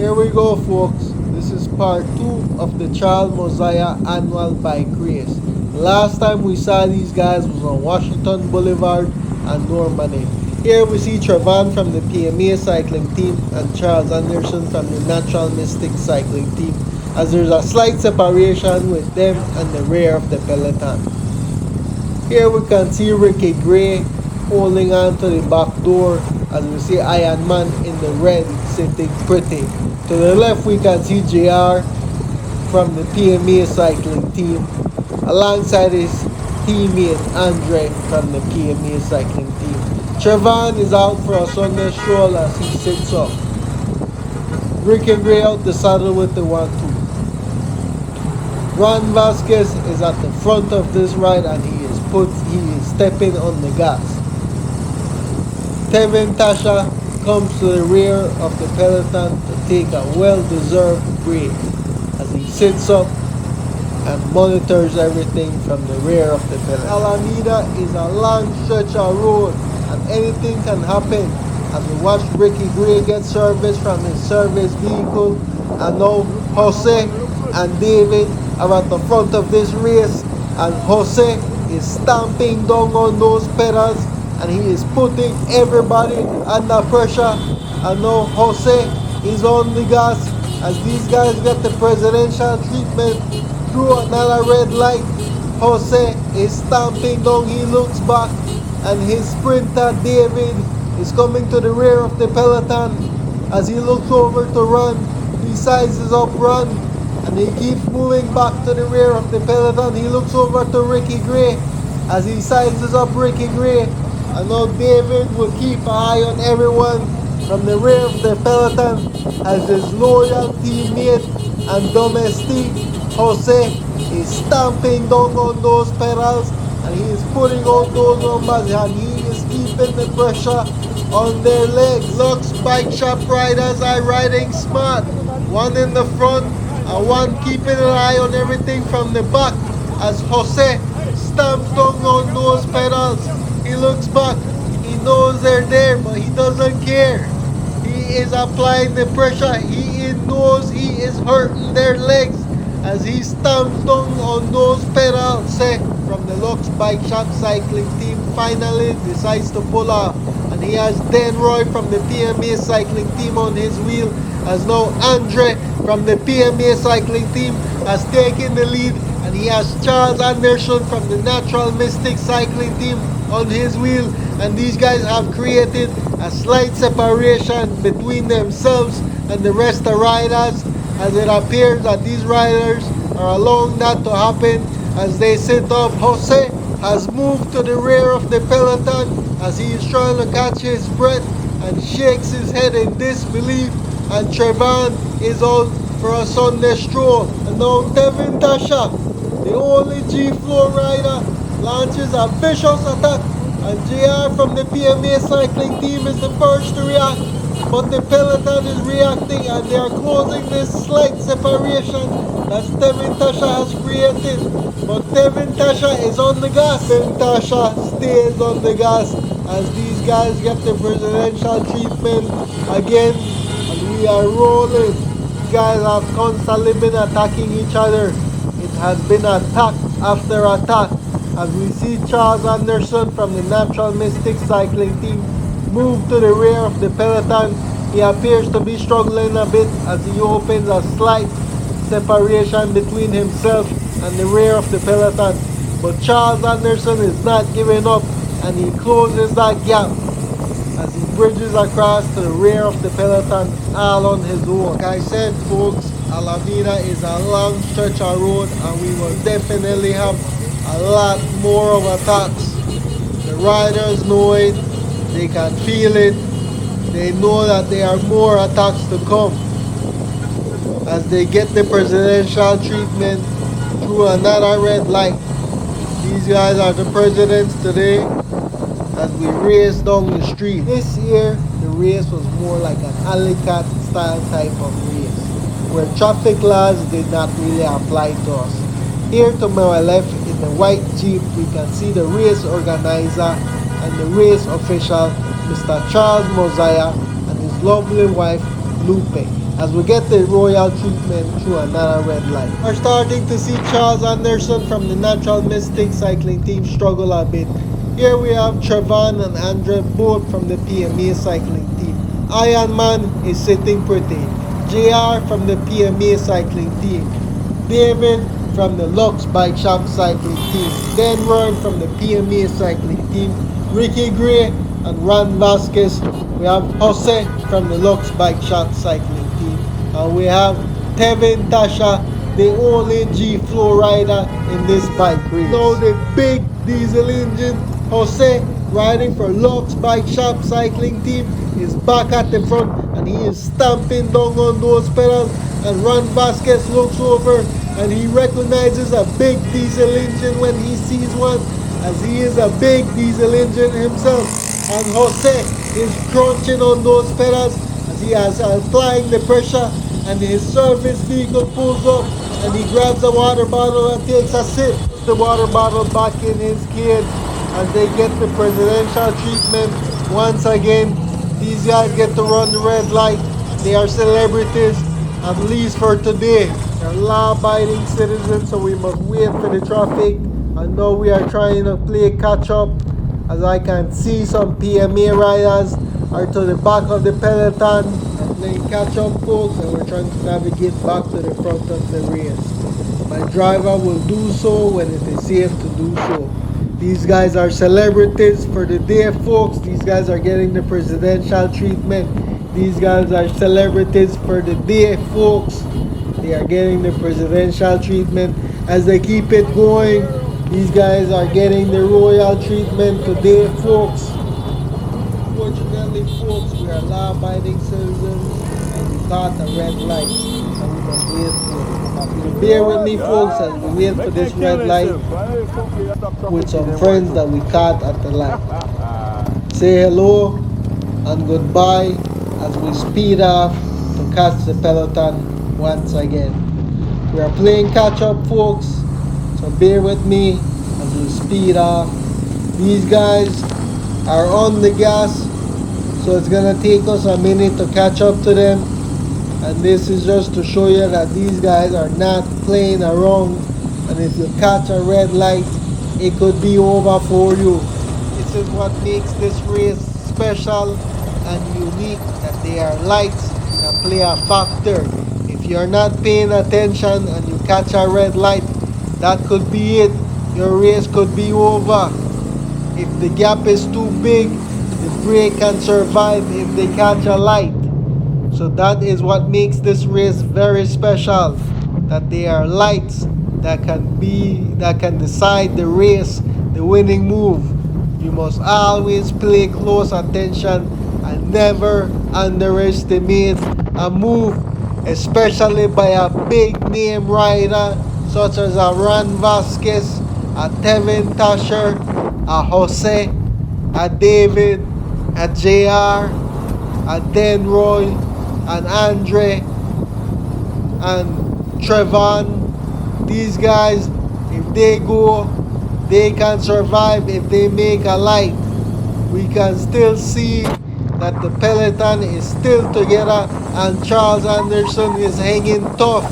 Here we go, folks. This is part 2 of the Child Mossiah annual bike race. Last time we saw these guys was on Washington Boulevard and Normandy. Here we see Trevon from the PMA cycling team and Charles Anderson from the Natural Mystic cycling team, as there's a slight separation with them and the rear of the peloton. Here we can see Ricky Gray holding on to the back door, as we see Iron Man in the red sitting pretty. To the left we can see JR from the PMA cycling team alongside his teammate Andre from the PMA cycling team. Trevon is out for a Sunday stroll as he sits up. Ricky Gray out the saddle with the 1-2. Ron Vasquez is at the front of this ride and he is stepping on the gas. Tevin Tasha comes to the rear of the peloton to take a well-deserved break as he sits up and monitors everything from the rear of the peloton. Alameda is a long stretch of road and anything can happen, as we watch Ricky Gray get service from his service vehicle, and now Jose and David are at the front of this race, and Jose is stamping down on those pedals and he is putting everybody under pressure, and now Jose is on the gas as these guys get the presidential treatment through another red light. Jose is stamping down, he looks back and his sprinter David is coming to the rear of the peloton. As he looks over to run, he sizes up run and he keeps moving back to the rear of the peloton. He looks over to Ricky Gray as he sizes up Ricky Gray, and now David will keep an eye on everyone from the rear of the peloton as his loyal teammate and domestique Jose is stamping down on those pedals and he is putting out those numbers and he is keeping the pressure on their legs. Lux Bike Shop riders are riding smart, one in the front and one keeping an eye on everything from the back as Jose stamps down on those pedals. He looks back, he knows they're there but he doesn't care. He is applying the pressure, he knows he is hurting their legs as he stamps down on those pedals. From the Lux Bike Shop cycling team finally decides to pull off, and he has Denroy from the PMA cycling team on his wheel, as now Andre from the PMA cycling team has taken the lead, and he has Charles Anderson from the Natural Mystic cycling team on his wheel, and these guys have created a slight separation between themselves and the rest of the riders, as it appears that these riders are allowing that to happen as they sit up. Jose has moved to the rear of the peloton as he is trying to catch his breath and shakes his head in disbelief, and Trevon is out for a Sunday stroll. And now Tevin Tasha, the only G-Floor rider, launches a vicious attack, and JR from the PMA cycling team is the first to react, but the peloton is reacting and they are closing this slight separation that Tevin Tasha has created. But Tevin Tasha is on the gas. Tevin Tasha stays on the gas as these guys get the presidential treatment again, and we are rolling. These guys have constantly been attacking each other. It has been attack after attack as we see Charles Anderson from the Natural Mystic cycling team move to the rear of the peloton. He appears to be struggling a bit as he opens a slight separation between himself and the rear of the peloton, but Charles Anderson is not giving up and he closes that gap as he bridges across to the rear of the peloton all on his own. Like I said, folks, Alameda is a long stretch of road and we will definitely have a lot more of attacks. The riders know it, they can feel it, they know that there are more attacks to come as they get the presidential treatment through another red light. These guys are the presidents today as we race down the street. This year the race was more like an alley cat style type of race where traffic laws did not really apply to us. Here to my left in the white Jeep we can see the race organizer and the race official, Mr. Charles Mossiah, and his lovely wife Lupe. as we get the royal treatment through another red light. We're starting to see Charles Anderson from the Natural Mystic cycling team struggle a bit. Here we have Trevon and Andre both from the PMA cycling team. Iron Man is sitting pretty. JR from the PMA cycling team. David from the Lux Bike Shop cycling team. Dan Roy from the PMA cycling team. Ricky Gray and Ron Vasquez. We have Jose from the Lux Bike Shop cycling team. And we have Tevin Tasha, the only G Flow rider in this bike race. Now the big diesel engine Jose, riding for Lux Bike Shop cycling team, is back at the front and he is stamping down on those pedals, and Ron Vasquez looks over and he recognizes a big diesel engine when he sees one, as he is a big diesel engine himself. And Jose is crunching on those pedals as he is applying the pressure, and his service vehicle pulls up and he grabs a water bottle and takes a sip. The water bottle back in his cage as they get the presidential treatment once again. These guys get to run the red light. They are celebrities, at least for today. They're law-abiding citizens, so we must wait for the traffic. I know we are trying to play catch-up, as I can see some PMA riders are to the back of the peloton and playing catch-up, folks, and we're trying to navigate back to the front of the race. My driver will do so when it is safe to do so. These guys are celebrities for the day, folks. These guys are getting the presidential treatment. These guys are celebrities for the day, folks. They are getting the presidential treatment. As they keep it going, these guys are getting the royal treatment today, folks. Unfortunately, folks, we are law-abiding citizens and we caught a red light, and we must wait for it. Bear with me, folks, as we wait for this red light with some friends that we caught at the light. Say hello and goodbye as we speed off to catch the peloton once again. We are playing catch up, folks, so bear with me as we speed off. These guys are on the gas, so it's gonna take us a minute to catch up to them. And this is just to show you that these guys are not playing around, and if you catch a red light, it could be over for you. This is what makes this race special and unique, that they are lights that play a factor. If you're not paying attention and you catch a red light, that could be it. Your race could be over. If the gap is too big, the brake can survive if they catch a light. So that is what makes this race very special, that they are lights that can decide the race, the winning move. You must always pay close attention and never underestimate a move, especially by a big name rider such as a Ron Vasquez, a Tevin Tasher, a Jose, a David, a JR, a Dan Roy, and Andre, and Trevon. These guys, if they go, they can survive. If they make a light, we can still see that the peloton is still together and Charles Anderson is hanging tough.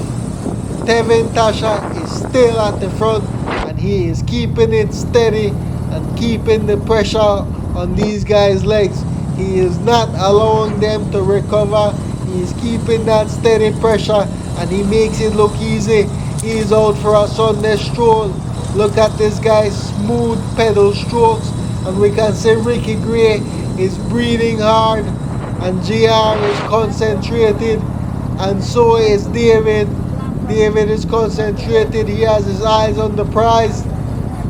Tevin Tasha is still at the front and he is keeping it steady and keeping the pressure on these guys' legs. He is not allowing them to recover. He is keeping that steady pressure and he makes it look easy. He is out for a Sunday stroll. Look at this guy's smooth pedal strokes, and we can see Ricky Gray is breathing hard and JR is concentrated, and so is David. David is concentrated. He has his eyes on the prize,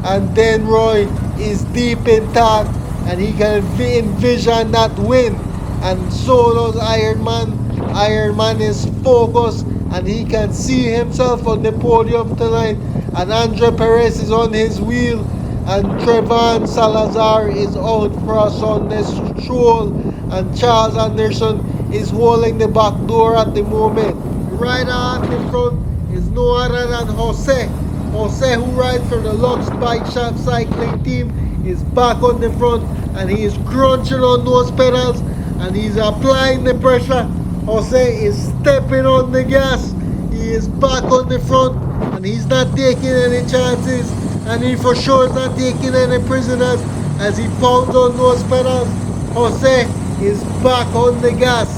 and Dan Roy is deep in thought and he can envision that win, and so does Iron Man. Iron Man is focused and he can see himself on the podium tonight, and Andre Perez is on his wheel, and Trevon Salazar is out for us on this stroll, and Charles Anderson is holding the back door at the moment. Right at the front is no other than Jose. Jose, who rides for the Lux Bike Shop cycling team, is back on the front and he is crunching on those pedals and he's applying the pressure. Jose is stepping on the gas. He is back on the front and he's not taking any chances. And he for sure is not taking any prisoners as he pounds on those pedals. Jose is back on the gas.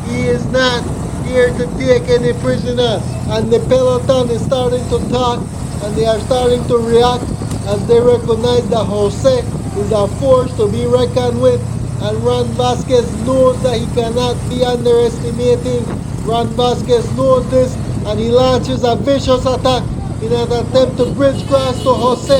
He is not here to take any prisoners. And the peloton is starting to talk and they are starting to react as they recognize that Jose is a force to be reckoned with. And Ron Vasquez knows that he cannot be underestimated. Ron Vasquez knows this and he launches a vicious attack in an attempt to bridge cross to Jose.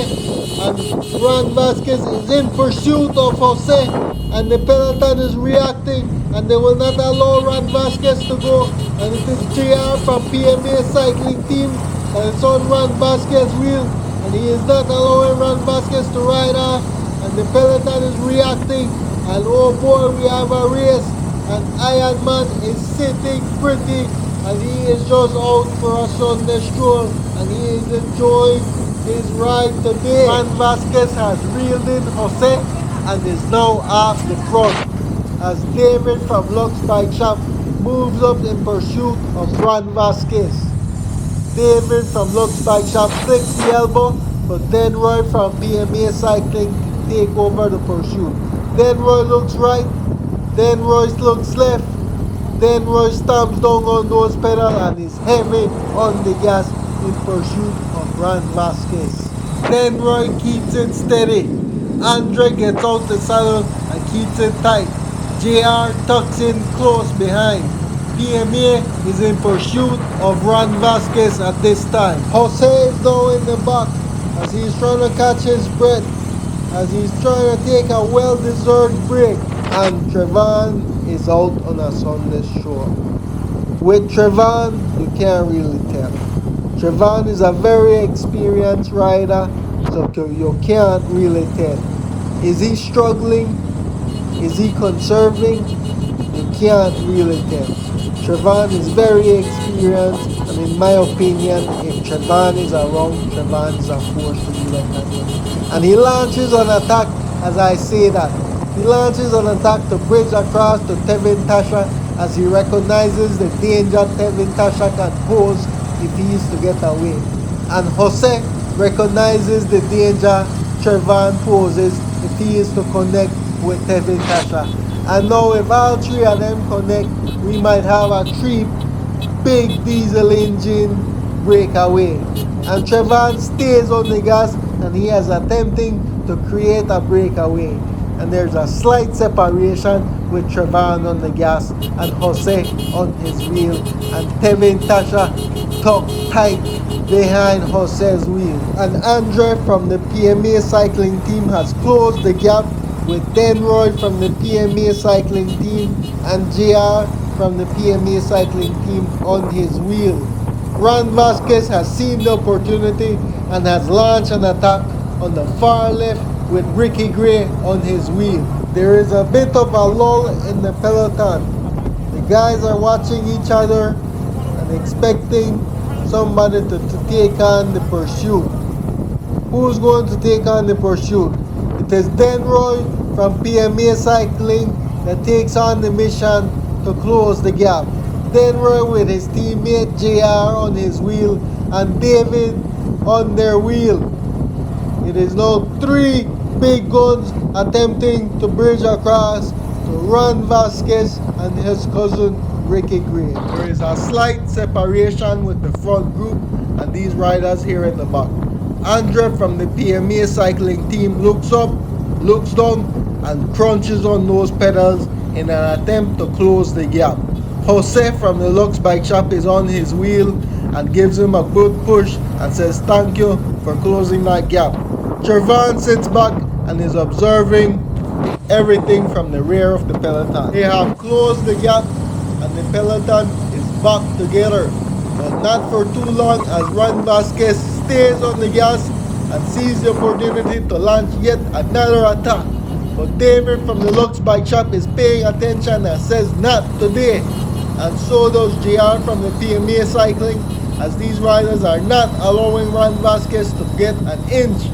And Ron Vasquez is in pursuit of Jose and the peloton is reacting and they will not allow Ron Vasquez to go. And it is JR from PMA Cycling Team and it's on Ron Vasquez's wheel and he is not allowing Ron Vasquez to ride off and the peloton is reacting. And oh boy, we have a race and Iron Man is sitting pretty and he is just out for a Sunday stroll and he is enjoying his ride today. Ron Vasquez has reeled in Jose and is now off the front as David from Lux Bike Shop moves up in pursuit of Ron Vasquez. David from Lux Bike Shop flicks the elbow, but Denroy from PMA Cycling take over the pursuit. Denroy looks right, Denroy looks left, Denroy stamps down on those pedals and is heavy on the gas in pursuit of Ron Vasquez. Denroy keeps it steady. Andre gets out the saddle and keeps it tight. JR tucks in close behind. PMA is in pursuit of Ron Vasquez at this time. Jose is now in the back as he's trying to catch his breath, as he's trying to take a well-deserved break. And Trevon is out on a Sunday stroll. With Trevon, you can't really tell. Trevon is a very experienced rider, so you can't really tell. Is he struggling? Is he conserving? You can't really tell. Trevon is very experienced, and in my opinion, if Trevon is around, Trevon is a force to be reckoned with. And he launches an attack as I say that. He launches an attack to bridge across to Tevin Tasha as he recognizes the danger Tevin Tasha can pose if he is to get away. And Jose recognizes the danger Trevon poses if he is to connect with Tevin Tasha. And now if all three of them connect, we might have a three big diesel engine breakaway. And Trevon stays on the gas and he is attempting to create a breakaway. And there's a slight separation with Trevon on the gas and Jose on his wheel. And Tevin Tasha tucked tight behind Jose's wheel. And Andre from the PMA Cycling Team has closed the gap with Denroy from the PMA Cycling Team and JR from the PMA Cycling Team on his wheel. Ron Vasquez has seen the opportunity and has launched an attack on the far left with Ricky Gray on his wheel. There is a bit of a lull in the peloton. The guys are watching each other and expecting somebody to take on the pursuit. Who's going to take on the pursuit? It is Denroy from PMA Cycling that takes on the mission to close the gap. Denroy with his teammate JR on his wheel and David on their wheel. It is now three big guns attempting to bridge across to Ron Vasquez and his cousin Ricky Gray. There is a slight separation with the front group and these riders here at the back. Andre from the PMA Cycling Team looks up, looks down and crunches on those pedals in an attempt to close the gap. Jose from the Lux Bike Shop is on his wheel and gives him a good push and says thank you for closing that gap. Trevon sits back and is observing everything from the rear of the peloton. They have closed the gap and the peloton is back together. But not for too long as Ron Vasquez stays on the gas and sees the opportunity to launch yet another attack. But David from the Lux Bike Shop is paying attention and says not today. And so does JR from the PMA Cycling, as these riders are not allowing Ron Vasquez to get an inch.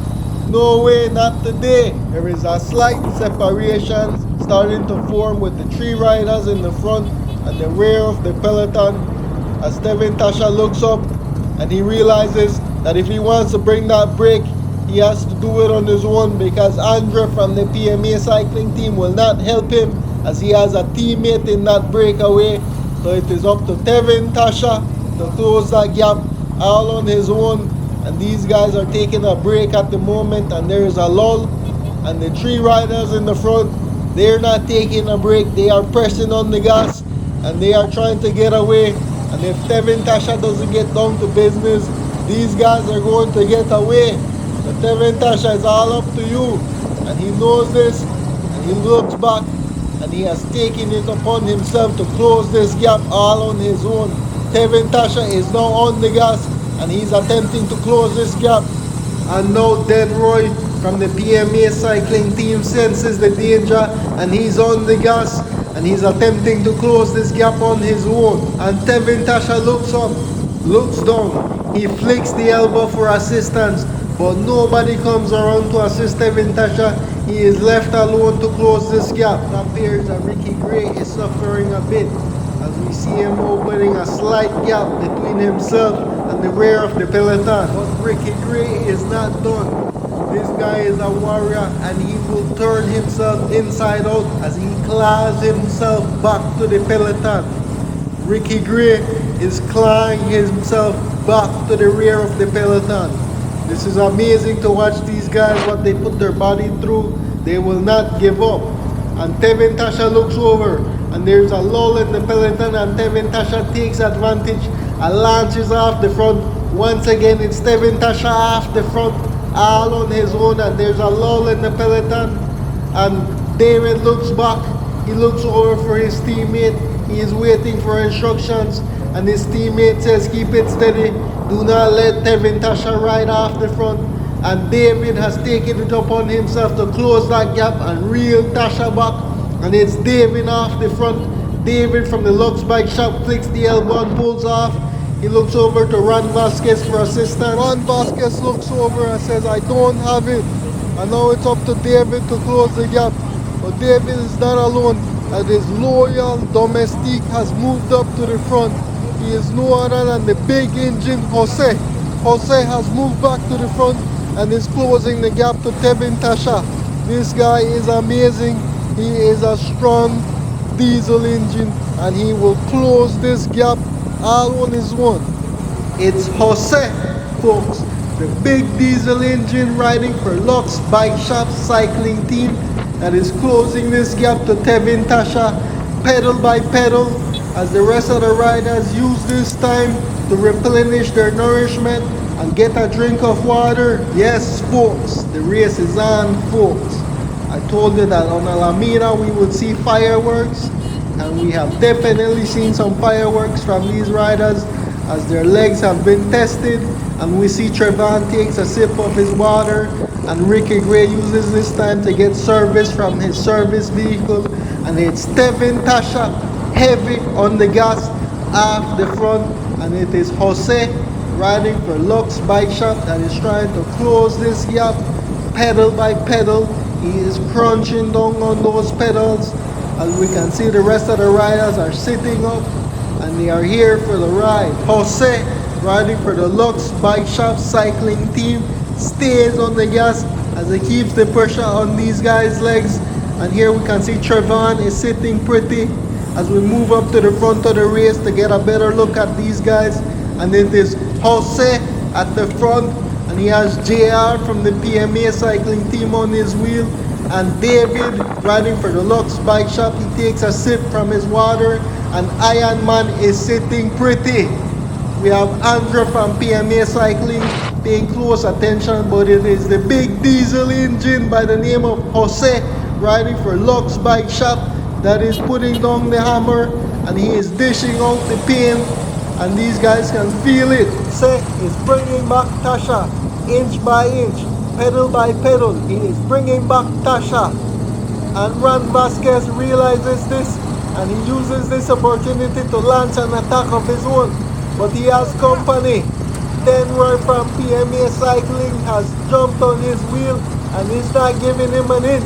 No way, not today. There is a slight separation starting to form with the three riders in the front and the rear of the peloton as Devin Tasha looks up and he realizes that if he wants to bring that break, he has to do it on his own because Andre from the PMA cycling team will not help him as he has a teammate in that breakaway. So it is up to Devin Tasha to close that gap all on his own. And these guys are taking a break at the moment and there is a lull. And the three riders in the front, they're not taking a break. They are pressing on the gas and they are trying to get away. And if Devin Tasha doesn't get down to business, these guys are going to get away. But Devin Tasha is all up to you. And he knows this. And he looks back. And he has taken it upon himself to close this gap all on his own. Devin Tasha is now on the gas. And he's attempting to close this gap. And now Denroy from the PMA cycling team senses the danger and he's on the gas and he's attempting to close this gap on his own. And Devin Tasha looks up, looks down, he flicks the elbow for assistance, but nobody comes around to assist Devin Tasha. He is left alone to close this gap. It appears that Ricky Gray is suffering a bit as we see him opening a slight gap between himself and the rear of the peloton. But Ricky Gray is not done. This guy is a warrior and he will turn himself inside out as he claws himself back to the peloton. Ricky Gray is clawing himself back to the rear of the peloton. This is amazing to watch these guys, what they put their body through. They will not give up. And Devin Tasha looks over and there's a lull in the peloton and Devin Tasha takes advantage and launches off the front. Once again, it's Devin Tasha off the front, all on his own, and there's a lull in the peloton. And David looks back, he looks over for his teammate, he is waiting for instructions, and his teammate says, keep it steady, do not let Devin Tasha ride off the front. And David has taken it upon himself to close that gap and reel Tasha back, and it's David off the front. David from the Lux Bike Shop flicks the elbow and pulls off. He looks over to Ron Vasquez for assistance. Ron Vasquez looks over and says, I don't have it. And now it's up to David to close the gap. But David is not alone, as his loyal domestique has moved up to the front. He is no other than the big engine Jose. Jose has moved back to the front and is closing the gap to Devin Tasha. This guy is amazing. He is a strong diesel engine and he will close this gap all on his own. It's Jose, folks, the big diesel engine riding for Lux Bike Shop cycling team that is closing this gap to Devin Tasha pedal by pedal as the rest of the riders use this time to replenish their nourishment and get a drink of water. Yes, folks, the race is on, folks. I told you that on Alameda we would see fireworks, and we have definitely seen some fireworks from these riders as their legs have been tested. And we see Trevon takes a sip of his water, and Ricky Gray uses this time to get service from his service vehicle. And it's Devin Tasha heavy on the gas off the front, and it is Jose riding for Lux Bike Shop that is trying to close this gap pedal by pedal. He is crunching down on those pedals. As we can see, the rest of the riders are sitting up and they are here for the ride. Jose, riding for the Lux Bike Shop cycling team, stays on the gas as he keeps the pressure on these guys' legs. And here we can see Trevon is sitting pretty as we move up to the front of the race to get a better look at these guys. And it is Jose at the front, and he has JR from the PMA cycling team on his wheel, and David riding for the Lux Bike Shop. He takes a sip from his water, and Iron Man is sitting pretty. We have Andrew from PMA cycling paying close attention, but it is the big diesel engine by the name of Jose riding for Lux Bike Shop that is putting down the hammer, and he is dishing out the pain, and these guys can feel it. Jose is bringing back Tasha inch by inch, pedal by pedal. He is bringing back Tasha, and Ron Vasquez realizes this, and he uses this opportunity to launch an attack of his own, but he has company. Denroy from PMA Cycling has jumped on his wheel and is not giving him an inch.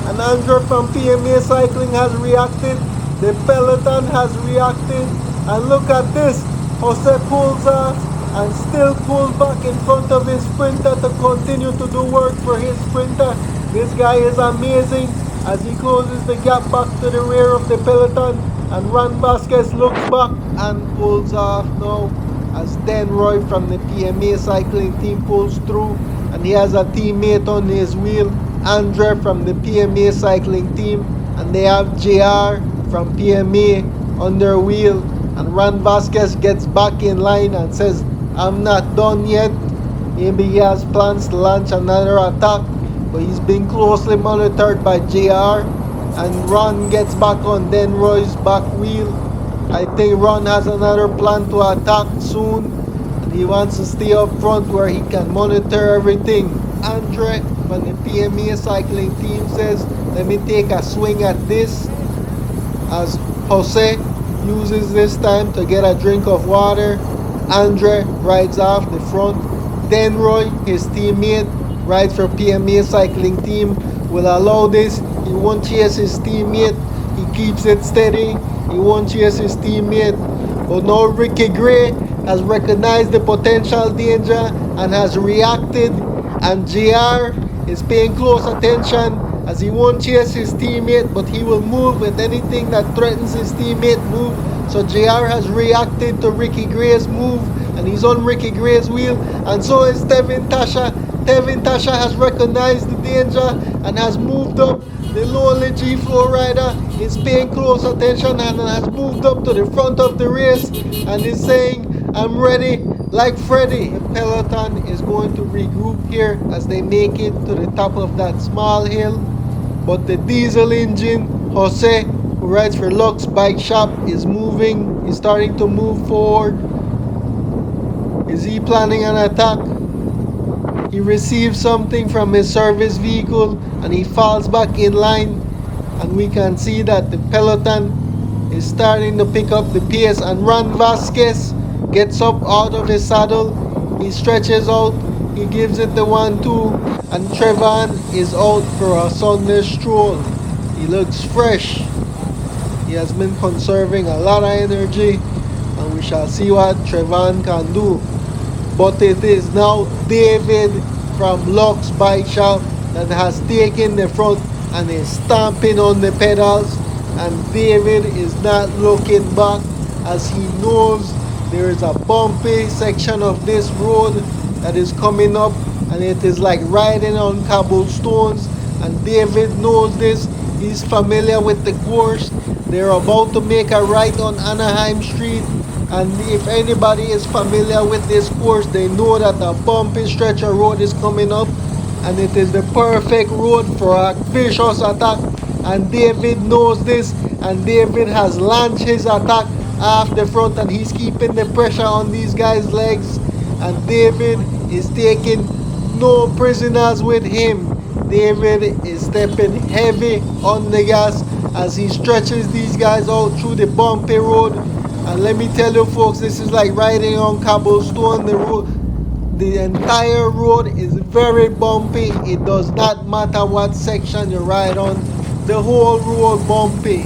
And Andrew from PMA Cycling has reacted The peloton has reacted, and look at this. Jose pulls off and still pulls back in front of his sprinter to continue to do work for his sprinter. This guy is amazing as he closes the gap back to the rear of the peloton, and Ron Vasquez looks back and pulls off now as Denroy from the PMA cycling team pulls through, and he has a teammate on his wheel, Andre from the PMA cycling team, and they have JR from PMA on their wheel, and Ron Vasquez gets back in line and says, I'm not done yet. Maybe he has plans to launch another attack, but he's being closely monitored by JR, and Ron gets back on Denroy's back wheel. I think Ron has another plan to attack soon, and he wants to stay up front where he can monitor everything. Andre from the PMA cycling team says, let me take a swing at this, as Jose uses this time to get a drink of water. Andre rides off the front. Denroy, his teammate, rides for PMA cycling team, will allow this. He won't chase his teammate. He keeps it steady. He won't chase his teammate. But now Ricky Gray has recognized the potential danger and has reacted. And JR is paying close attention as he won't chase his teammate, but he will move with anything that threatens his teammate move. So JR has reacted to Ricky Gray's move, and he's on Ricky Gray's wheel, and so is Tevin Tasha. Tevin Tasha has recognized the danger and has moved up. The lonely G4 rider is paying close attention and has moved up to the front of the race and is saying, I'm ready like Freddy. The peloton is going to regroup here as they make it to the top of that small hill. But the diesel engine, Jose, who rides for Lux Bike Shop, is moving. He's starting to move forward. Is he planning an attack? He receives something from his service vehicle and he falls back in line, and we can see that the peloton is starting to pick up the pace, and Ron Vasquez gets up out of his saddle. He stretches out, he gives it the 1-2, and Trevon is out for a Sunday stroll. He looks fresh. He has been conserving a lot of energy, and we shall see what Trevon can do. But it is now David from Lux Bike Shop that has taken the front and is stamping on the pedals, and David is not looking back as he knows there is a bumpy section of this road that is coming up, and it is like riding on cobblestones, and David knows this. He's familiar with the course. They're about to make a right on Anaheim Street, and if anybody is familiar with this course, they know that a bumpy stretch of road is coming up, and it is the perfect road for a vicious attack, and David knows this, and David has launched his attack off the front, and he's keeping the pressure on these guys' legs, and David is taking no prisoners with him. David is stepping heavy on the gas as he stretches these guys out through the bumpy road. And let me tell you folks, this is like riding on cobblestone. The entire road is very bumpy. It does not matter what section you ride on. The whole road bumpy.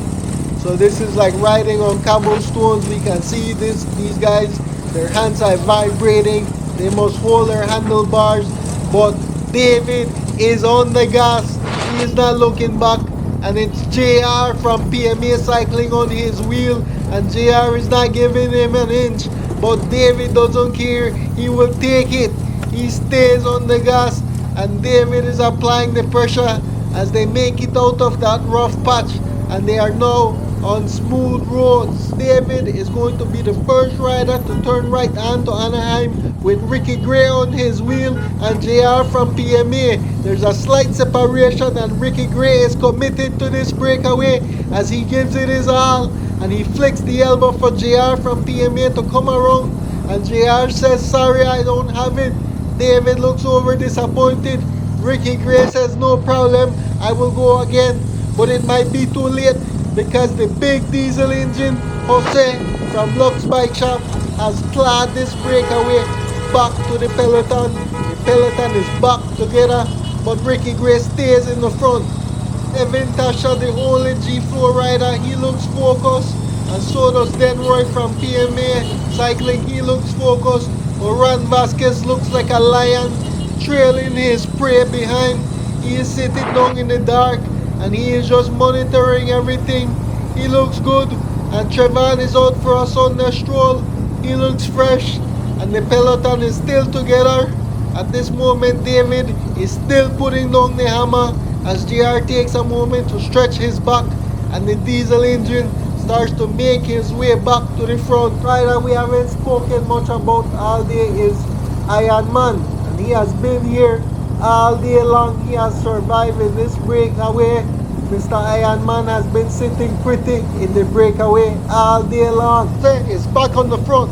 So this is like riding on cobblestones. We can see these guys, their hands are vibrating. They must hold their handlebars. But David is on the gas. He is not looking back. And it's JR from PMA cycling on his wheel. And JR is not giving him an inch. But David doesn't care. He will take it. He stays on the gas. And David is applying the pressure as they make it out of that rough patch. And they are now on smooth roads. David is going to be the first rider to turn right onto Anaheim with Ricky Gray on his wheel and JR from PMA. There's a slight separation, and Ricky Gray is committed to this breakaway as he gives it his all, and he flicks the elbow for JR from PMA to come around, and JR says, sorry, I don't have it. David looks over disappointed. Ricky Gray says, no problem, I will go again. But it might be too late because the big diesel engine, Jose from Lux Bike Shop, has clawed this breakaway back to the peloton. The peloton is back together, but Ricky Gray stays in the front. Evan Tasha, the only G4 rider, he looks focused. And so does Denroy from PMA Cycling, he looks focused. Oran Vasquez looks like a lion, trailing his prey behind. He is sitting down in the dark and he is just monitoring everything. He looks good. And Trevan is out for a Sunday stroll. He looks fresh. And the peloton is still together. At this moment, David is still putting down the hammer as JR takes a moment to stretch his back and the diesel engine starts to make his way back to the front. Rider we haven't spoken much about all day is Iron Man, and he has been here all day long. He has survived in this breakaway. Mr. Iron Man has been sitting pretty in the breakaway all day long. It's back on the front.